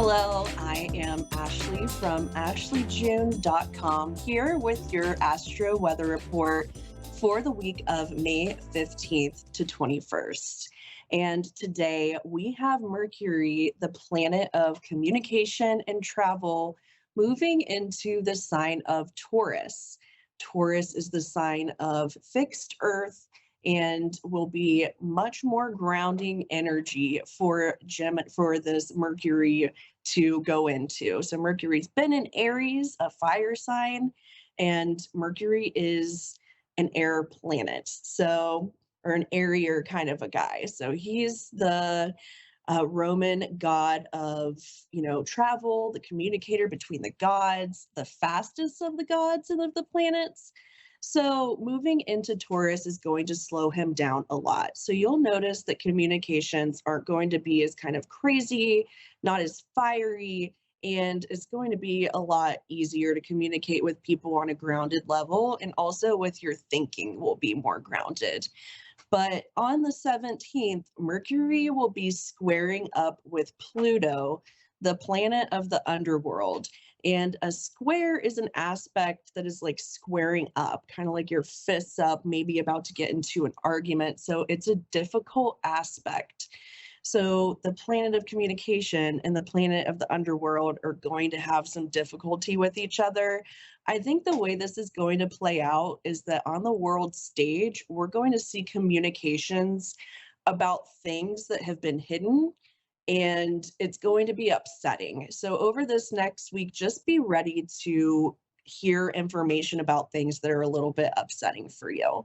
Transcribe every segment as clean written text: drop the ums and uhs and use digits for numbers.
Hello, I am Ashlie from ashliejune.com here with your Astro weather report for the week of May 15th to 21st. And today we have Mercury, the planet of communication and travel, moving into the sign of Taurus. Taurus is the sign of fixed earth and will be much more grounding energy for this Mercury to go into. So Mercury's been in Aries, a fire sign, and Mercury is an air planet. So, or an airier kind of a guy. So he's the Roman god of, travel, the communicator between the gods, the fastest of the gods and of the planets. So moving into Taurus is going to slow him down a lot. So you'll notice that communications aren't going to be as kind of crazy, not as fiery, and it's going to be a lot easier to communicate with people on a grounded level, and also with your thinking will be more grounded. But on the 17th, Mercury will be squaring up with Pluto, the planet of the underworld. And a square is an aspect that is like squaring up, kind of like your fists up, maybe about to get into an argument. So it's a difficult aspect. So the planet of communication and the planet of the underworld are going to have some difficulty with each other. I think the way this is going to play out is that on the world stage, we're going to see communications about things that have been hidden, and it's going to be upsetting. So over this next week, just be ready to hear information about things that are a little bit upsetting for you.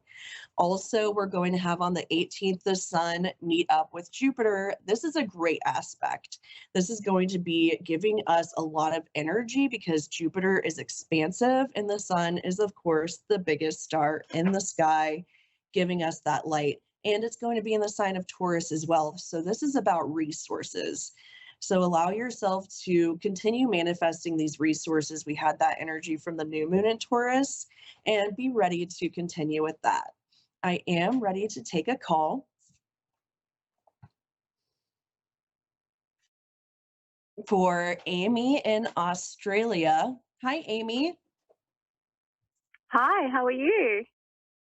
Also, we're going to have on the 18th, the sun meet up with Jupiter. This is a great aspect. This is going to be giving us a lot of energy because Jupiter is expansive and the sun is, of course, the biggest star in the sky, giving us that light. And it's going to be in the sign of Taurus as well. So this is about resources. So allow yourself to continue manifesting these resources. We had that energy from the new moon in Taurus, and be ready to continue with that. I am ready to take a call for Amy in Australia. Hi, Amy. Hi, how are you?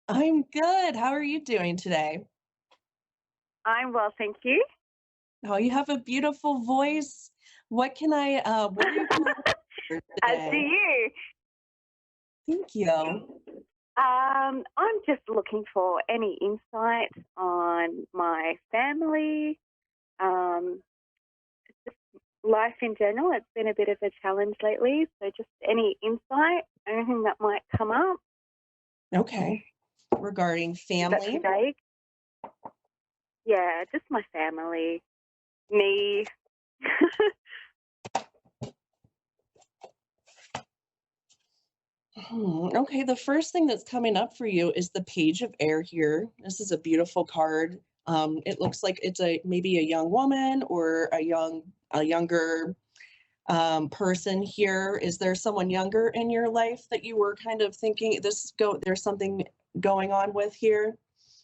I'm good. How are you doing today? I'm well, thank you. Oh, you have a beautiful voice. What are you calling for As do today? you. Thank you. I'm just looking for any insight on my family, just life in general. It's been a bit of a challenge lately, so just any insight, anything that might come up. Okay. Regarding Is that family. too vague? Yeah, just my family, me. Okay, the first thing that's coming up for you is the Page of Air here. This is a beautiful card. It looks like it's maybe a young woman or a younger person here. Is there someone younger in your life that you were kind of thinking there's something going on with here?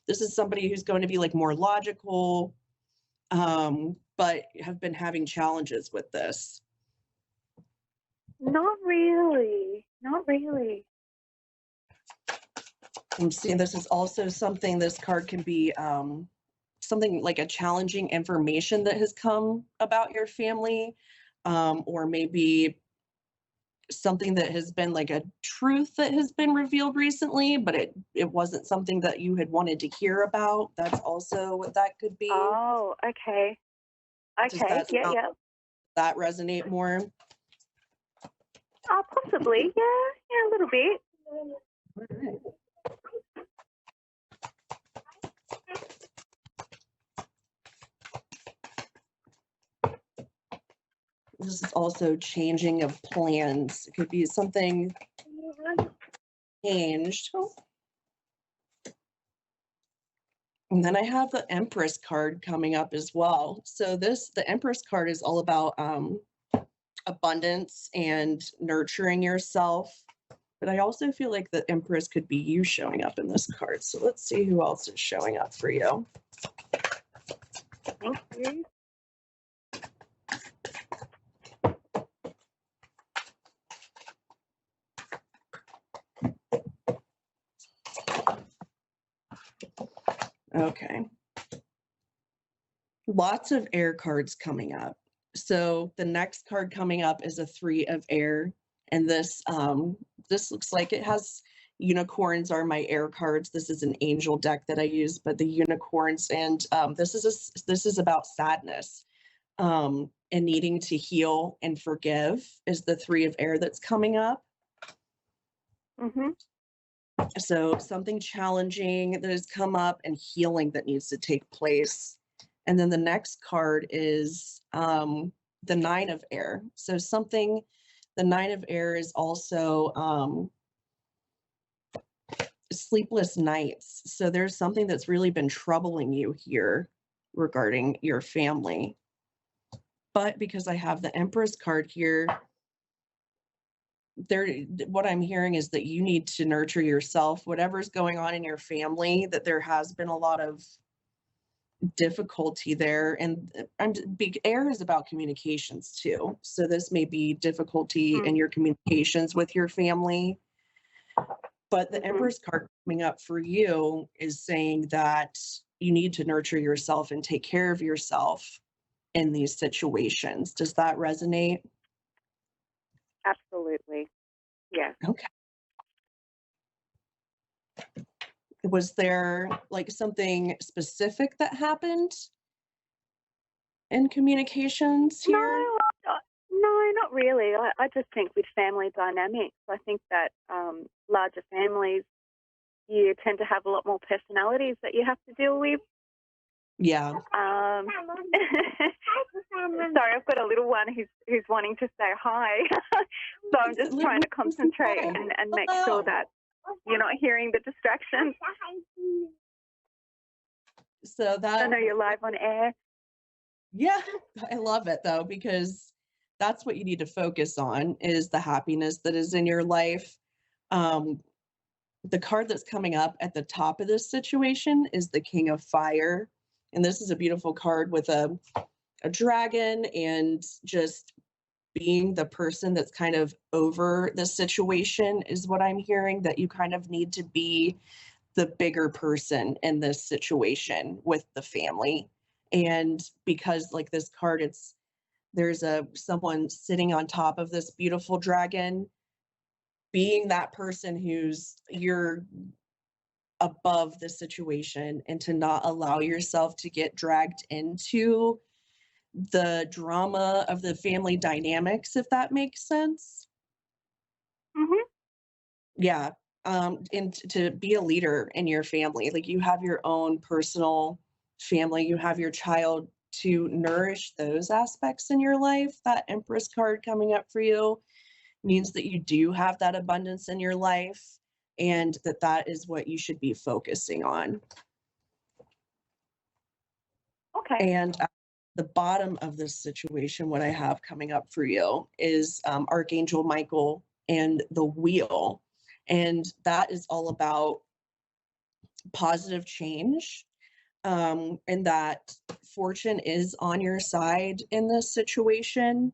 This is somebody who's going to be like more logical, but have been having challenges with this. Not really. Not really. I'm seeing this is also something, this card can be something like a challenging information that has come about your family, or maybe something that has been like a truth that has been revealed recently, but it wasn't something that you had wanted to hear about. That's also what that could be. Oh, okay. Does Okay, yeah. that resonate more? Possibly, yeah, a little bit. All right. This is also changing of plans. It could be something changed. And then I have the Empress card coming up as well. So the Empress card is all about abundance and nurturing yourself. But I also feel like the Empress could be you showing up in this card. So let's see who else is showing up for you. Thank you. Okay. Lots of air cards coming up. So the next card coming up is a 3 of air, and this looks like it has unicorns are my air cards. This is an angel deck that I use, but the unicorns and this is about sadness. And needing to heal and forgive is the 3 of air that's coming up. Mhm. So something challenging that has come up and healing that needs to take place. And then the next card is the 9 of air. So the 9 of air is also sleepless nights. So there's something that's really been troubling you here regarding your family. But because I have the Empress card here, what I'm hearing is that you need to nurture yourself, whatever's going on in your family, that there has been a lot of difficulty there. And big air is about communications too. So this may be difficulty in Mm. your communications with your family. But the Mhm. Empress card coming up for you is saying that you need to nurture yourself and take care of yourself in these situations. Does that resonate? Absolutely. Yes. Okay. Was there like something specific that happened in communications No, here? no, not really. I just think with family dynamics, I think that larger families, you tend to have a lot more personalities that you have to deal with. Yeah. Sorry, I've got a little one who's wanting to say hi, so I'm just trying to concentrate and make sure that you're not hearing the distractions. So I that, know you're live on air. yeah, I love it though, because that's what you need to focus on is the happiness that is in your life. Um, the card that's coming up at the top of this situation is the King of Fire. And this is a beautiful card with a dragon and just being the person that's kind of over the situation is what I'm hearing, that you kind of need to be the bigger person in this situation with the family. And because like this card, there's a someone sitting on top of this beautiful dragon, being that person who's you're above the situation and to not allow yourself to get dragged into the drama of the family dynamics, if that makes sense. Mhm. Yeah. And to be a leader in your family, like you have your own personal family, you have your child to nourish those aspects in your life. That Empress card coming up for you means that you do have that abundance in your life and that is what you should be focusing on. Okay. And at the bottom of this situation, what I have coming up for you is Archangel Michael and the wheel. And that is all about positive change, and that fortune is on your side in this situation,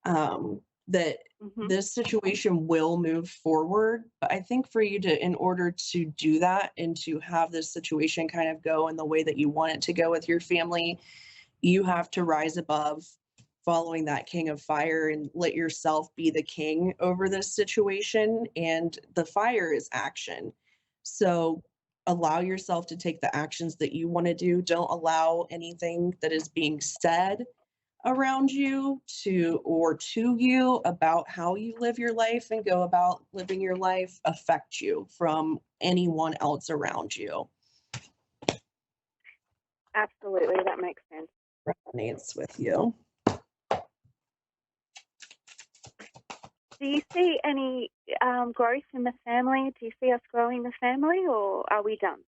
that Mhm. this situation will move forward. But I think for you to, in order to do that and to have this situation kind of go in the way that you want it to go with your family, you have to rise above following that king of fire and let yourself be the king over this situation. And the fire is action. So allow yourself to take the actions that you want to do. Don't allow anything that is being said around you to you about how you live your life and go about living your life affect you from anyone else around you. Absolutely, that makes sense. Resonates with you. Do you see any growth in the family? Do you see us growing the family, or are we done?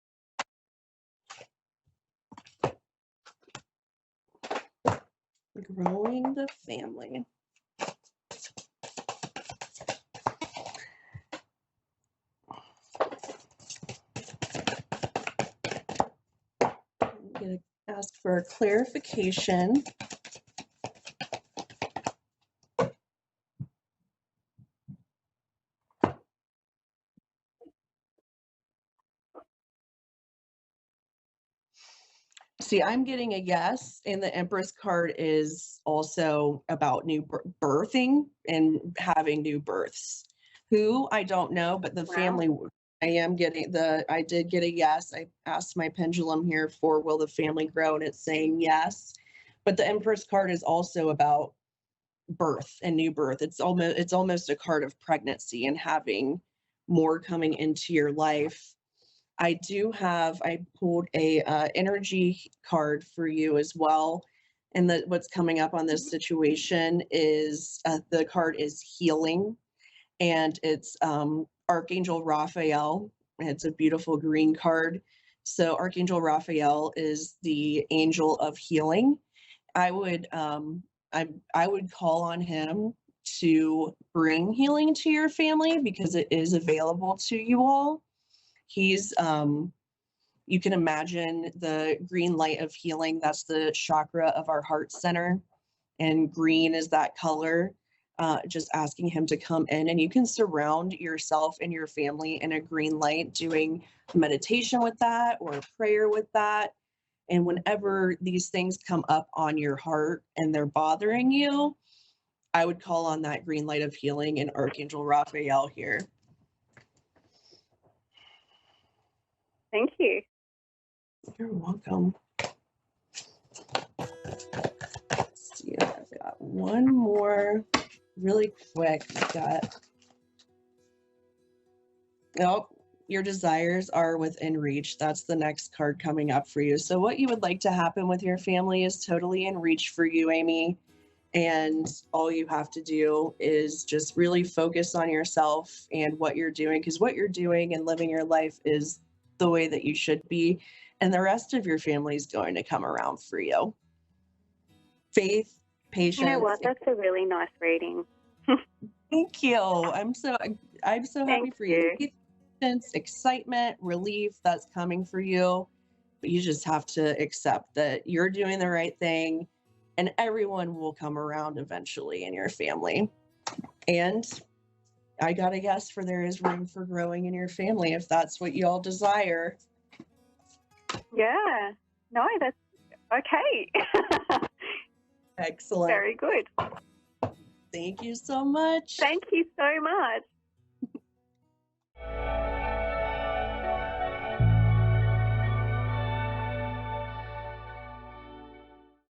Growing the family. I'm going to ask for a clarification. See, I'm getting a yes, and the Empress card is also about birthing and having new births. Who, I don't know, but the Wow. family, I did get a yes. I asked my pendulum here for will the family grow, and it's saying yes. But the Empress card is also about birth and new birth. It's almost a card of pregnancy and having more coming into your life. I pulled a energy card for you as well. And that what's coming up on this situation is the card is healing, and it's Archangel Raphael. It's a beautiful green card. So Archangel Raphael is the angel of healing. I would I would call on him to bring healing to your family because it is available to you all. He's You can imagine the green light of healing. That's the chakra of our heart center, and green is that color. Just asking him to come in, and you can surround yourself and your family in a green light, doing meditation with that or prayer with that. And whenever these things come up on your heart and they're bothering you, I would call on that green light of healing and Archangel Raphael here. Thank you. You're welcome. Let's see, I've got one more really quick. I've got, oh, your desires are within reach. That's the next card coming up for you. So what you would like to happen with your family is totally in reach for you, Amy. And all you have to do is just really focus on yourself and what you're doing, because what you're doing and living your life is the way that you should be. And the rest of your family is going to come around for you. Faith, You know patience. what? That's a really nice reading. Thank you. I'm so happy Thank for you. you. Faith, patience, excitement, relief that's coming for you. But you just have to accept that you're doing the right thing, and everyone will come around eventually in your family. And I got a yes for there is room for growing in your family if that's what you all desire. Yeah. No, that's okay. Excellent. Very good. Thank you so much. Thank you so much.